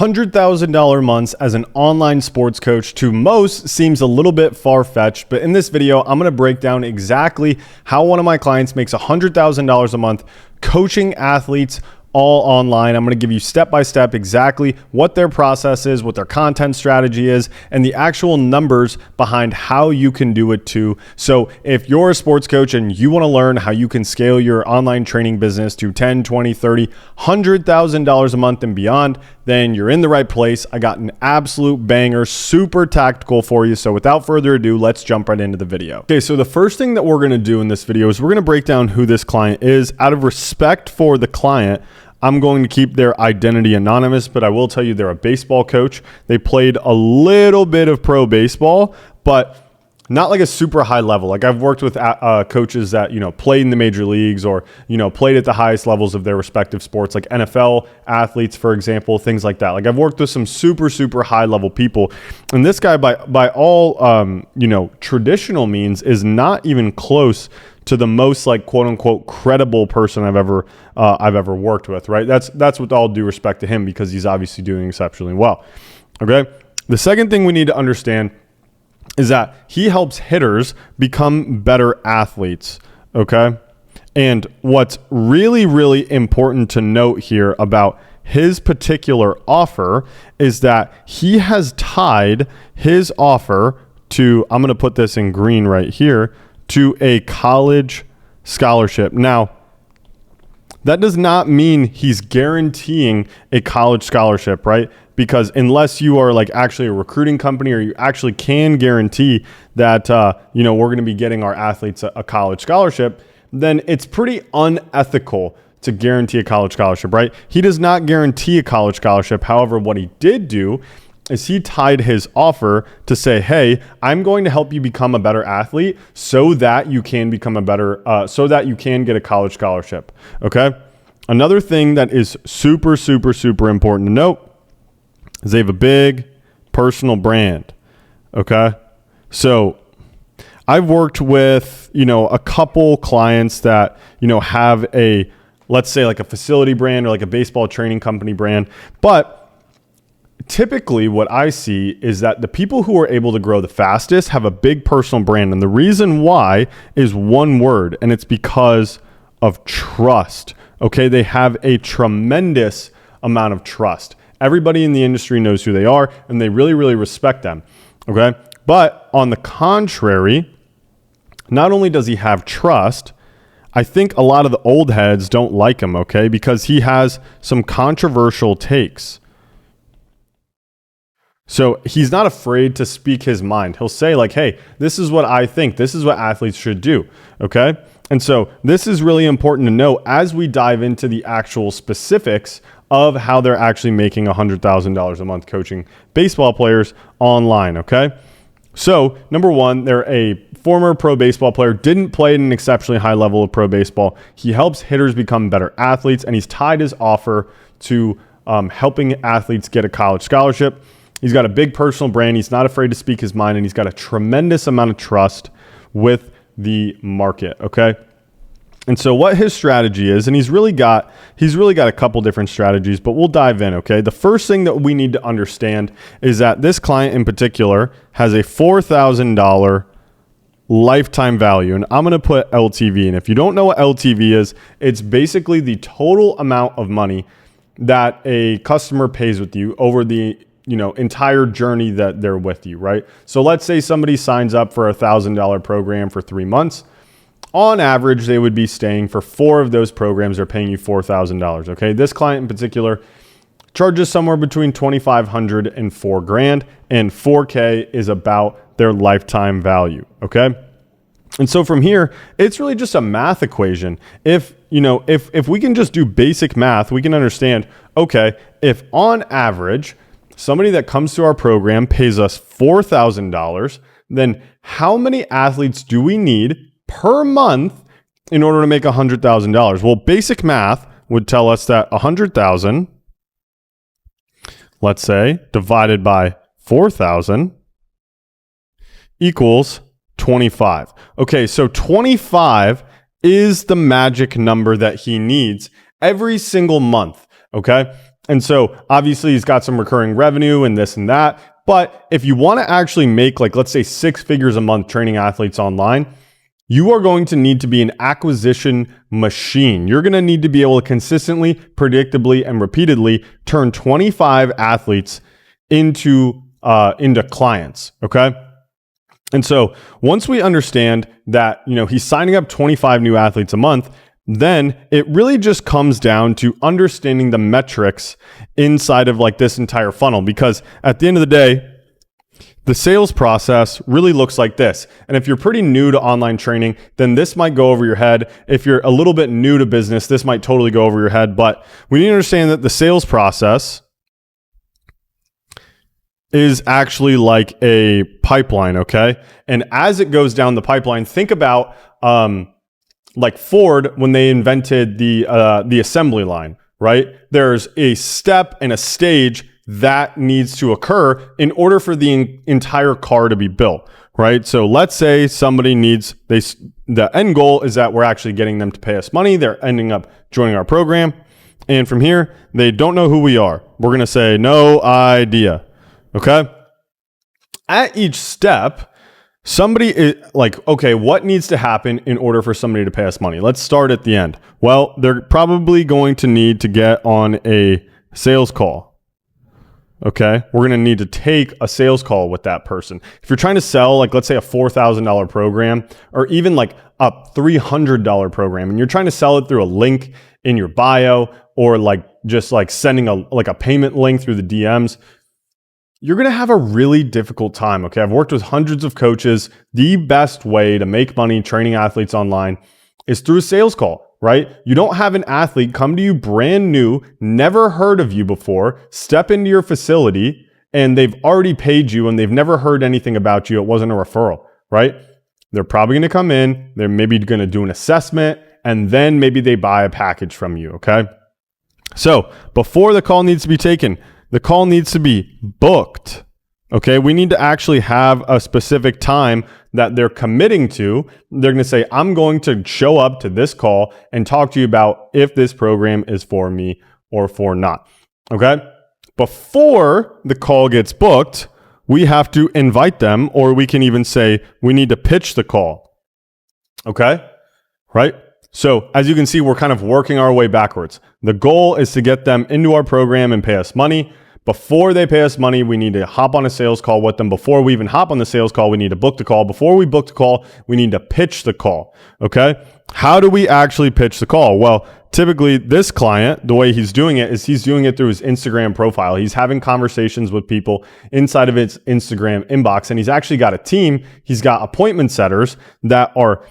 $100,000 months as an online sports coach to most seems a little bit far-fetched, but in this video, I'm going to break down exactly how one of my clients makes $100,000 a month coaching athletes all online. I'm going to give you step-by-step exactly what their process is, what their content strategy is, and the actual numbers behind how you can do it too. So if you're a sports coach and you want to learn how you can scale your online training business to $10, $20, $30, $100,000 a month and beyond, then you're in the right place. I got an absolute banger, super tactical for you. So without further ado, let's jump right into the video. Okay, so the first thing that we're going to do in this video is we're going to break down who this client is. Out of respect for the client, I'm going to keep their identity anonymous, but I will tell you they're a baseball coach. They played a little bit of pro baseball, but not like a super high level. Like I've worked with coaches that, played in the major leagues or, played at the highest levels of their respective sports, like NFL athletes, for example, things like that. Like I've worked with some super, super high level people. And this guy by all, traditional means is not even close to the most like quote unquote credible person I've ever worked with, right? That's with all due respect to him because he's obviously doing exceptionally well. Okay. The second thing we need to understand is that he helps hitters become better athletes. Okay. And what's really, really important to note here about his particular offer is that he has tied his offer to, I'm going to put this in green right here, to a college scholarship. Now, that does not mean he's guaranteeing a college scholarship, right? Because unless you are like actually a recruiting company or you actually can guarantee that, we're going to be getting our athletes a college scholarship, then it's pretty unethical to guarantee a college scholarship, right? He does not guarantee a college scholarship. However, what he did do is he tied his offer to say, hey, I'm going to help you become a better athlete so that you can become so that you can get a college scholarship. Okay. Another thing that is super, super, super important to note is they have a big personal brand. Okay. So I've worked with, a couple clients that, have let's say like a facility brand or like a baseball training company brand, but typically what I see is that the people who are able to grow the fastest have a big personal brand. And the reason why is one word, and it's because of trust. Okay. They have a tremendous amount of trust. Everybody in the industry knows who they are and they really, really respect them. Okay. But on the contrary, not only does he have trust, I think a lot of the old heads don't like him. Okay. Because he has some controversial takes. So he's not afraid to speak his mind. He'll say like, hey, this is what I think. This is what athletes should do. Okay. And so this is really important to know as we dive into the actual specifics of how they're actually making $100,000 a month coaching baseball players online. Okay. So number one, they're a former pro baseball player, didn't play at an exceptionally high level of pro baseball. He helps hitters become better athletes, and he's tied his offer to helping athletes get a college scholarship. He's got a big personal brand. He's not afraid to speak his mind, and he's got a tremendous amount of trust with the market. Okay. And so what his strategy is, and he's really got a couple different strategies, but we'll dive in. Okay. The first thing that we need to understand is that this client in particular has a $4,000 lifetime value. And I'm going to put LTV. And if you don't know what LTV is, it's basically the total amount of money that a customer pays with you over the entire journey that they're with you, right? So let's say somebody signs up for a $1,000 program for 3 months. On average, they would be staying for 4 of those programs. They're paying you $4,000. Okay. This client in particular charges somewhere between $2,500 and $4,000, and $4,000 is about their lifetime value. Okay. And so from here, it's really just a math equation. If we can just do basic math, we can understand, okay, if on average, somebody that comes to our program pays us $4,000, then how many athletes do we need per month in order to make $100,000? Well, basic math would tell us that 100,000, let's say, divided by 4,000 equals 25. Okay, so 25 is the magic number that he needs every single month. Okay. And so obviously he's got some recurring revenue and this and that. But if you want to actually make, like, let's say 6 figures a month training athletes online, you are going to need to be an acquisition machine. You're going to need to be able to consistently, predictably, and repeatedly turn 25 athletes into clients. Okay. And so once we understand that, he's signing up 25 new athletes a month, then it really just comes down to understanding the metrics inside of like this entire funnel, because at the end of the day, the sales process really looks like this. And if you're pretty new to online training, then this might go over your head. If you're a little bit new to business, this might totally go over your head. But we need to understand that the sales process is actually like a pipeline, okay? And as it goes down the pipeline, think about like Ford when they invented the assembly line, right? There's a step and a stage that needs to occur in order for the entire car to be built, right? So let's say somebody the end goal is that we're actually getting them to pay us money. They're ending up joining our program. And from here, they don't know who we are. We're going to say, no idea. Okay. At each step, somebody is like, okay, what needs to happen in order for somebody to pay us money? Let's start at the end. Well, they're probably going to need to get on a sales call. Okay. We're going to need to take a sales call with that person. If you're trying to sell, like, let's say a $4,000 program, or even like a $300 program, and you're trying to sell it through a link in your bio, or like just like sending a payment link through the DMs, you're going to have a really difficult time. Okay. I've worked with hundreds of coaches. The best way to make money training athletes online is through a sales call, right? You don't have an athlete come to you brand new, never heard of you before, step into your facility, and they've already paid you and they've never heard anything about you. It wasn't a referral, right? They're probably going to come in, they're maybe going to do an assessment, and then maybe they buy a package from you. Okay. So before the call needs to be taken, the call needs to be booked. Okay. We need to actually have a specific time that they're committing to. They're going to say, I'm going to show up to this call and talk to you about if this program is for me or for not. Okay. Before the call gets booked, we have to invite them, or we can even say we need to pitch the call. Okay. Right. So as you can see, we're kind of working our way backwards. The goal is to get them into our program and pay us money. Before they pay us money, we need to hop on a sales call with them. Before we even hop on the sales call, we need to book the call. Before we book the call, we need to pitch the call. Okay. How do we actually pitch the call? Well, typically this client, the way he's doing it is he's doing it through his Instagram profile. He's having conversations with people inside of his Instagram inbox, and he's actually got a team. He's got appointment setters that are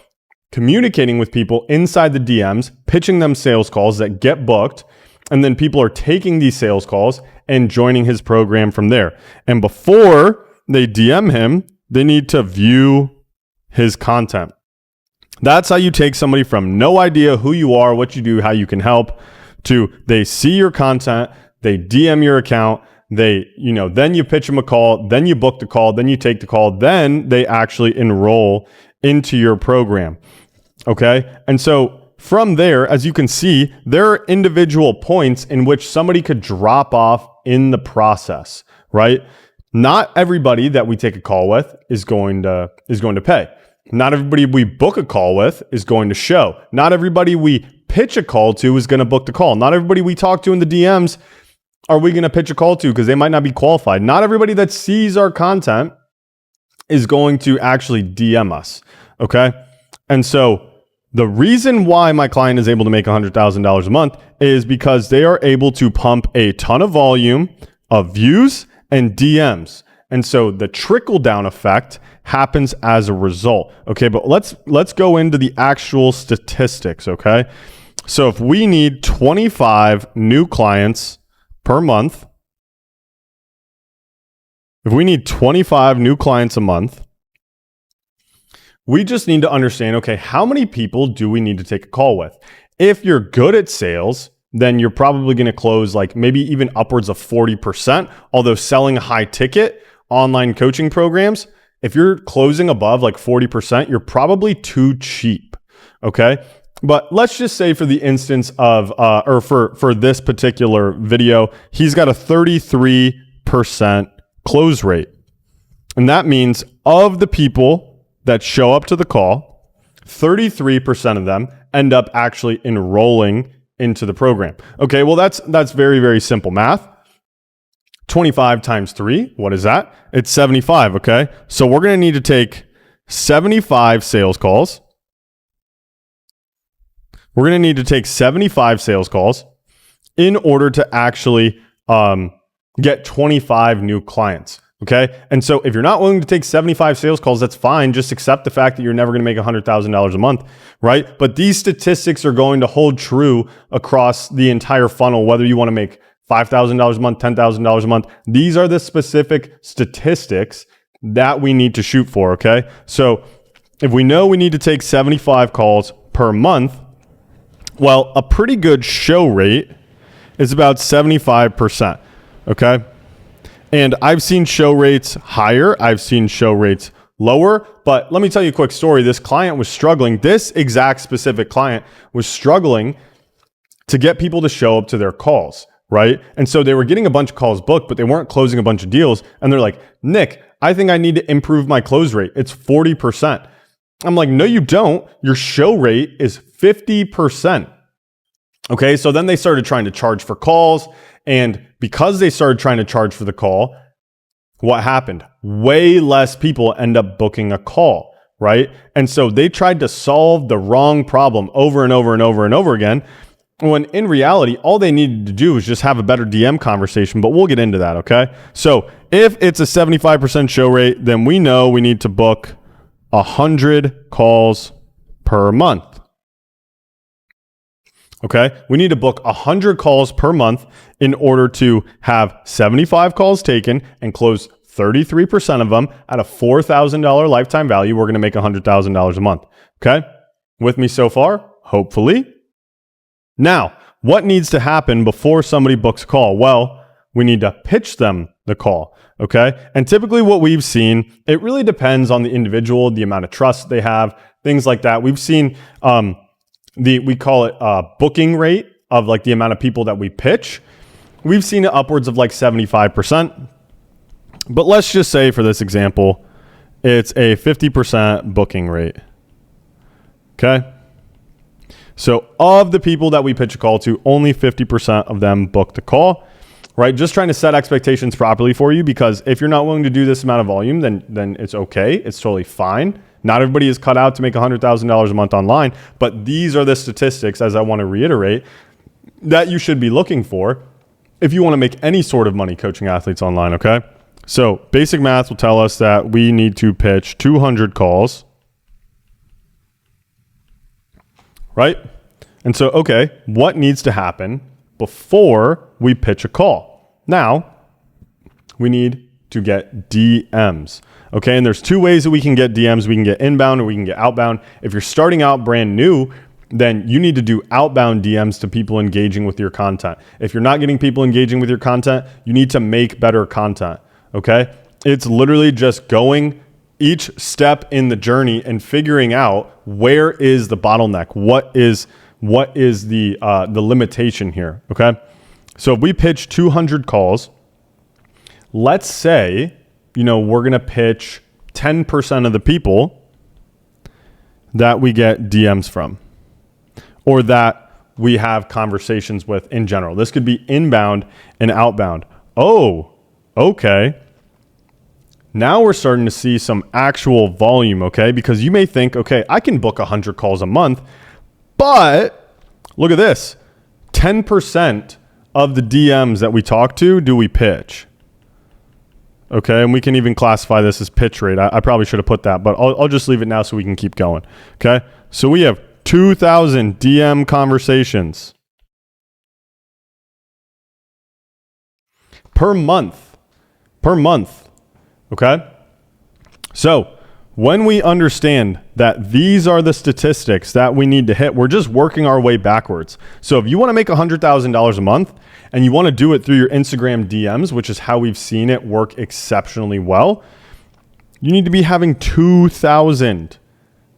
communicating with people inside the DMs, pitching them sales calls that get booked. And then people are taking these sales calls and joining his program from there. And before they DM him, they need to view his content. That's how you take somebody from no idea who you are, what you do, how you can help, to they see your content, they DM your account, then you pitch them a call, then you book the call, then you take the call, then they actually enroll into your program. Okay. And so from there, as you can see, there are individual points in which somebody could drop off in the process, right? Not everybody that we take a call with is going to pay. Not everybody we book a call with is going to show. Not everybody we pitch a call to is going to book the call. Not everybody we talk to in the DMs are we going to pitch a call to, because they might not be qualified. Not everybody that sees our content is going to actually DM us. Okay. And so the reason why my client is able to make $100,000 a month is because they are able to pump a ton of volume of views and DMs. And so the trickle down effect happens as a result. Okay. But let's go into the actual statistics. Okay. So if we need 25 new clients per month, if we need 25 new clients a month, we just need to understand, okay, how many people do we need to take a call with? If you're good at sales, then you're probably going to close like maybe even upwards of 40%. Although selling high ticket online coaching programs, if you're closing above like 40%, you're probably too cheap. Okay. But let's just say for the instance of, or for this particular video, he's got a 33% close rate. And that means of the people that show up to the call, 33% of them end up actually enrolling into the program. Okay, well, that's very, very simple math. 25 times 3, what is that? It's 75, okay? So we're going to need to take 75 sales calls. We're going to need to take 75 sales calls in order to actually get 25 new clients, okay? And so if you're not willing to take 75 sales calls, that's fine. Just accept the fact that you're never going to make $100,000 a month, right? But these statistics are going to hold true across the entire funnel, whether you want to make $5,000 a month, $10,000 a month. These are the specific statistics that we need to shoot for, okay? So if we know we need to take 75 calls per month, well, a pretty good show rate is about 75%, okay? And I've seen show rates higher. I've seen show rates lower. But let me tell you a quick story. This client was struggling. This exact specific client was struggling to get people to show up to their calls, right? And so they were getting a bunch of calls booked, but they weren't closing a bunch of deals. And they're like, Nick, I think I need to improve my close rate. It's 40%. I'm like, no, you don't. Your show rate is 50%. Okay, so then they started trying to charge for calls. And because they started trying to charge for the call, what happened? Way less people end up booking a call, right? And so they tried to solve the wrong problem over and over and over and over again, when in reality, all they needed to do was just have a better DM conversation, but we'll get into that, okay? So if it's a 75% show rate, then we know we need to book 100 calls per month. Okay, we need to book 100 calls per month in order to have 75 calls taken and close 33% of them at a $4,000 lifetime value. We're going to make $100,000 a month. Okay, with me so far? Hopefully. Now, what needs to happen before somebody books a call? Well, we need to pitch them the call. Okay, and typically what we've seen, it really depends on the individual, the amount of trust they have, things like that. We've seen we call it booking rate of like the amount of people that we pitch. We've seen it upwards of like 75%. But let's just say for this example, it's a 50% booking rate. Okay. So of the people that we pitch a call to, only 50% of them book the call, right? Just trying to set expectations properly for you, because if you're not willing to do this amount of volume, then it's okay. It's totally fine. Not everybody is cut out to make $100,000 a month online, but these are the statistics, as I want to reiterate, that you should be looking for if you want to make any sort of money coaching athletes online, okay? So basic math will tell us that we need to pitch 200 calls, right? And so, okay, what needs to happen before we pitch a call? Now, we need to get DMs. Okay, and there's two ways that we can get DMs. We can get inbound or we can get outbound. If you're starting out brand new, then you need to do outbound DMs to people engaging with your content. If you're not getting people engaging with your content, you need to make better content. Okay, it's literally just going each step in the journey and figuring out where is the bottleneck, what is the limitation here. Okay, so if we pitch 200 calls, let's say, we're going to pitch 10% of the people that we get DMs from, or that we have conversations with in general. This could be inbound and outbound. Oh, okay. Now we're starting to see some actual volume, okay? Because you may think, okay, I can book 100 calls a month, but look at this. 10% of the DMs that we talk to, do we pitch? Okay, and we can even classify this as pitch rate. I probably should have put that, but I'll just leave it now so we can keep going. Okay, so we have 2,000 DM conversations per month. Okay, so when we understand that these are the statistics that we need to hit, we're just working our way backwards. So if you want to make $100,000 a month and you want to do it through your Instagram DMs, which is how we've seen it work exceptionally well, you need to be having 2,000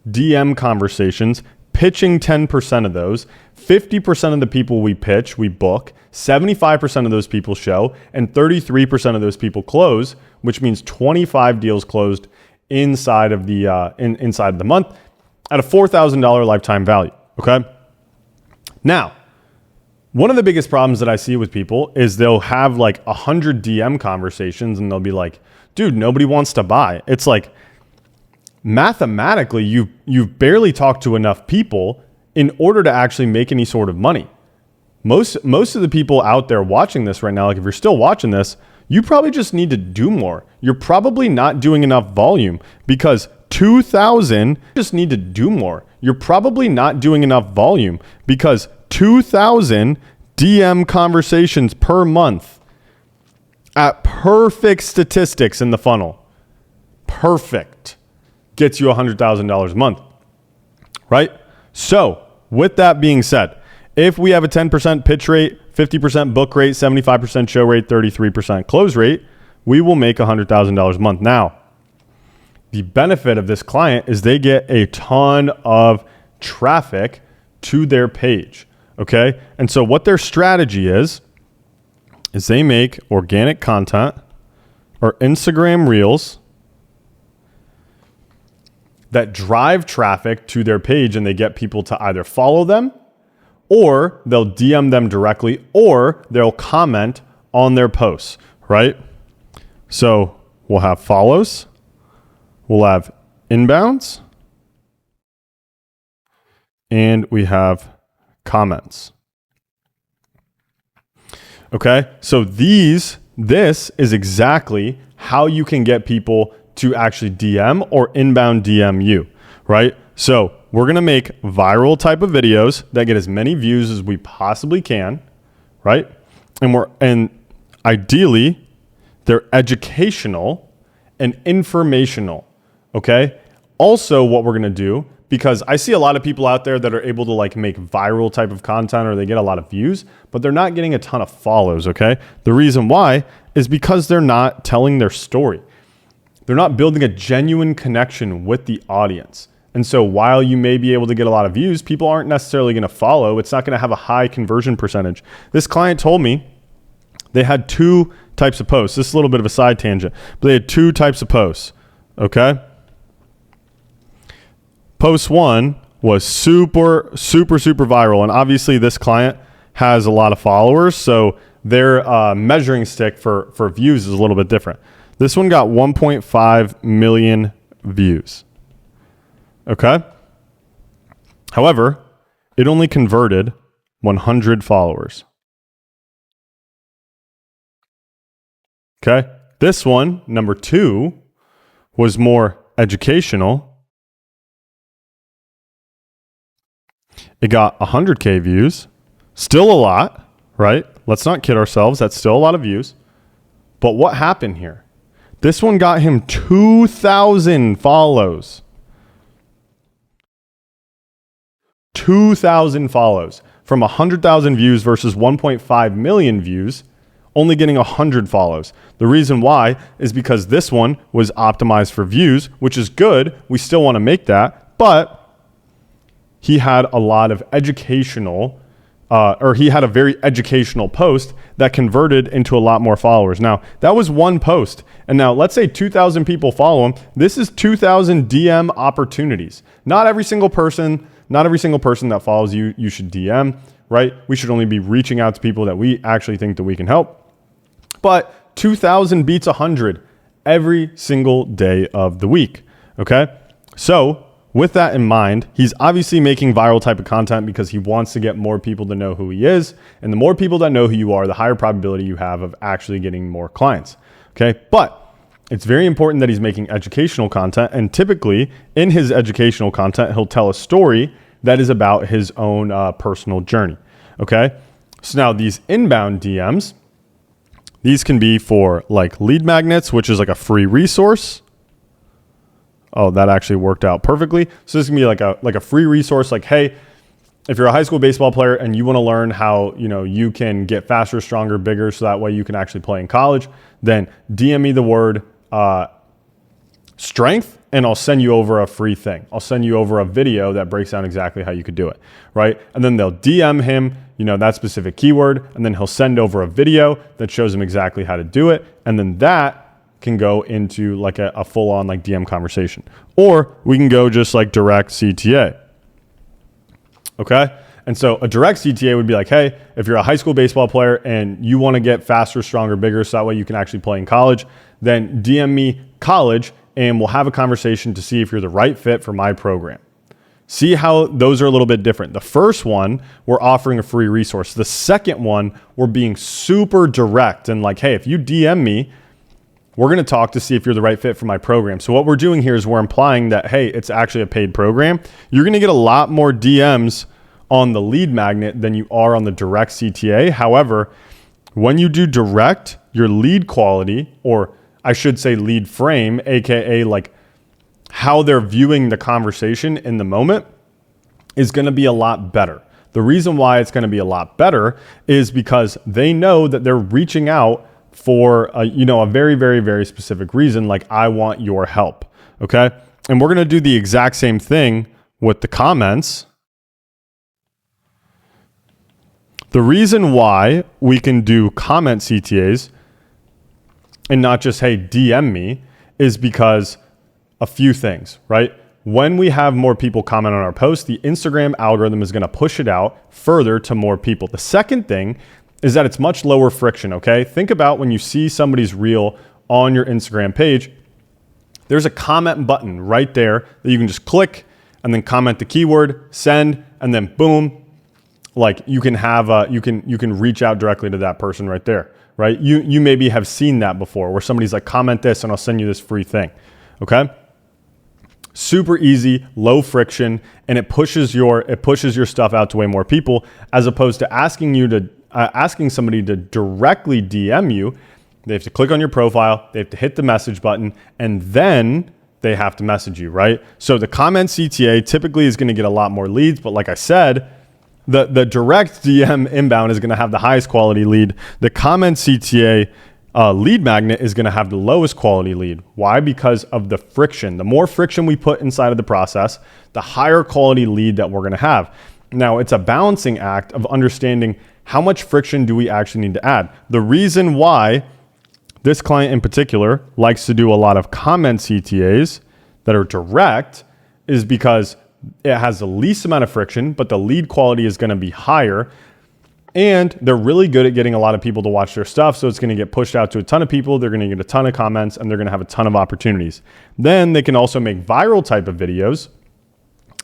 DM conversations pitching 10% of those. 50% of the people we pitch, we book. 75% of those people show, and 33% of those people close, which means 25 deals closed inside of the inside of the month at a $4,000 lifetime value. Okay. Now, one of the biggest problems that I see with people is they'll have like 100 DM conversations and they'll be like, dude, nobody wants to buy. It's like, mathematically, you've barely talked to enough people in order to actually make any sort of money. Most of the people out there watching this right now, like if you're still watching this, you probably just need to do more. You're probably not doing enough volume because 2,000 just need to do more. You're probably not doing enough volume because 2,000 DM conversations per month at perfect statistics in the funnel. Perfect. Gets you $100,000 a month, right? So with that being said, if we have a 10% pitch rate, 50% book rate, 75% show rate, 33% close rate, we will make $100,000 a month. Now, the benefit of this client is they get a ton of traffic to their page, okay? And so what their strategy is they make organic content or Instagram reels that drive traffic to their page, and they get people to either follow them or they'll DM them directly or they'll comment on their posts, right? So we'll have follows, we'll have inbounds, and we have comments. Okay, so this is exactly how you can get people to actually DM or inbound DM you, right? So we're going to make viral type of videos that get as many views as we possibly can, right? And ideally they're educational and informational, okay? Also what we're going to do, because I see a lot of people out there that are able to like make viral type of content or they get a lot of views, but they're not getting a ton of follows, okay? The reason why is because they're not telling their story. They're not building a genuine connection with the audience. And so while you may be able to get a lot of views, people aren't necessarily going to follow. It's not going to have a high conversion percentage. This client told me they had two types of posts. This is a little bit of a side tangent, but they had two types of posts, okay? Post one was super viral. And obviously this client has a lot of followers, so their measuring stick for views is a little bit different. This one got 1.5 million views. Okay. However, it only converted 100 followers. Okay. This one, number 2, was more educational. It got 100K views. Still a lot, right? Let's not kid ourselves. That's still a lot of views. But what happened here? This one got him 2,000 follows. 2,000 follows from 100,000 views versus 1.5 million views, only getting 100 follows. The reason why is because this one was optimized for views, which is good. We still want to make that, but he had a lot of educational he had a very educational post that converted into a lot more followers. Now, that was one post. And now let's say 2,000 people follow him. This is 2,000 DM opportunities. Not every single person that follows you, you should DM, right? We should only be reaching out to people that we actually think that we can help. But 2,000 beats 100 every single day of the week, okay? So with that in mind, he's obviously making viral type of content because he wants to get more people to know who he is. And the more people that know who you are, the higher probability you have of actually getting more clients. Okay. But it's very important that he's making educational content. And typically in his educational content, he'll tell a story that is about his own personal journey. Okay. So now these inbound DMs, these can be for like lead magnets, which is like a free resource. Oh, that actually worked out perfectly. So this can be like a free resource. Like, hey, if you're a high school baseball player and you want to learn how, you can get faster, stronger, bigger, so that way you can actually play in college, then DM me the word strength, and I'll send you over a free thing. I'll send you over a video that breaks down exactly how you could do it, right? And then they'll DM him, that specific keyword, and then he'll send over a video that shows him exactly how to do it. And then that can go into like a full-on like DM conversation. Or we can go just like direct CTA. Okay? And so a direct CTA would be like, hey, if you're a high school baseball player and you want to get faster, stronger, bigger, so that way you can actually play in college, then DM me college and we'll have a conversation to see if you're the right fit for my program. See how those are a little bit different. The first one, we're offering a free resource. The second one, we're being super direct and like, hey, if you DM me, we're going to talk to see if you're the right fit for my program. So what we're doing here is we're implying that, hey, it's actually a paid program. You're going to get a lot more DMs on the lead magnet than you are on the direct CTA. However, when you do direct, your lead quality, or I should say lead frame, AKA like how they're viewing the conversation in the moment, is going to be a lot better. The reason why it's going to be a lot better is because they know that they're reaching out for a very, very, very specific reason, like I want your help, okay? And we're going to do the exact same thing with the comments. The reason why we can do comment CTAs and not just, hey, DM me, is because a few things, right? When we have more people comment on our post, the Instagram algorithm is going to push it out further to more people. The second thing is that it's much lower friction, okay? Think about when you see somebody's reel on your Instagram page, there's a comment button right there that you can just click and then comment the keyword, send, and then boom, like you can have you can reach out directly to that person right there, right? You maybe have seen that before where somebody's like, comment this and I'll send you this free thing, okay? Super easy, low friction, and it pushes your stuff out to way more people, as opposed to asking somebody to directly DM you. They have to click on your profile, they have to hit the message button, and then they have to message you, right? So the comment CTA typically is going to get a lot more leads, but like I said, the direct DM inbound is going to have the highest quality lead. The comment CTA lead magnet is going to have the lowest quality lead. Why? Because of the friction. The more friction we put inside of the process, the higher quality lead that we're going to have. Now, it's a balancing act of understanding how much friction do we actually need to add. The reason why this client in particular likes to do a lot of comment CTAs that are direct is because it has the least amount of friction, but the lead quality is going to be higher. And they're really good at getting a lot of people to watch their stuff. So it's going to get pushed out to a ton of people. They're going to get a ton of comments and they're going to have a ton of opportunities. Then they can also make viral type of videos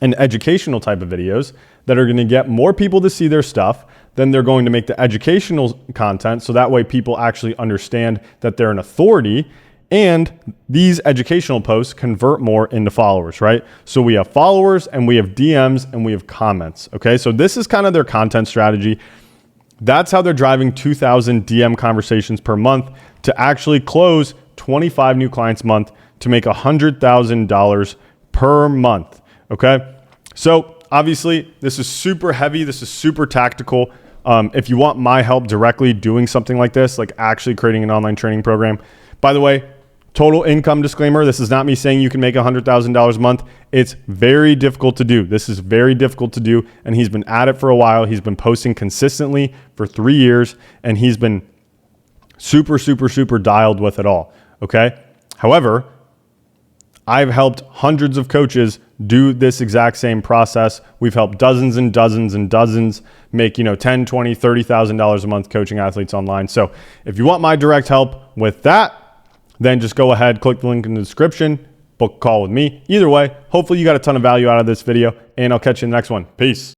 and educational type of videos that are going to get more people to see their stuff. Then they're going to make the educational content. So that way people actually understand that they're an authority, and these educational posts convert more into followers, right? So we have followers and we have DMs and we have comments. Okay. So this is kind of their content strategy. That's how they're driving 2,000 DM conversations per month to actually close 25 new clients a month to make $100,000 per month. Okay. So obviously this is super heavy. This is super tactical. If you want my help directly doing something like this, like actually creating an online training program, by the way, total income disclaimer, this is not me saying you can make $100,000 a month. It's very difficult to do. This is very difficult to do. And he's been at it for a while. He's been posting consistently for 3 years, and he's been super, super, super dialed with it all. Okay. However, I've helped hundreds of coaches do this exact same process. We've helped dozens and dozens and dozens make, $10, $20, $30,000 a month coaching athletes online. So if you want my direct help with that, then just go ahead, click the link in the description, book a call with me. Either way, hopefully you got a ton of value out of this video, and I'll catch you in the next one. Peace.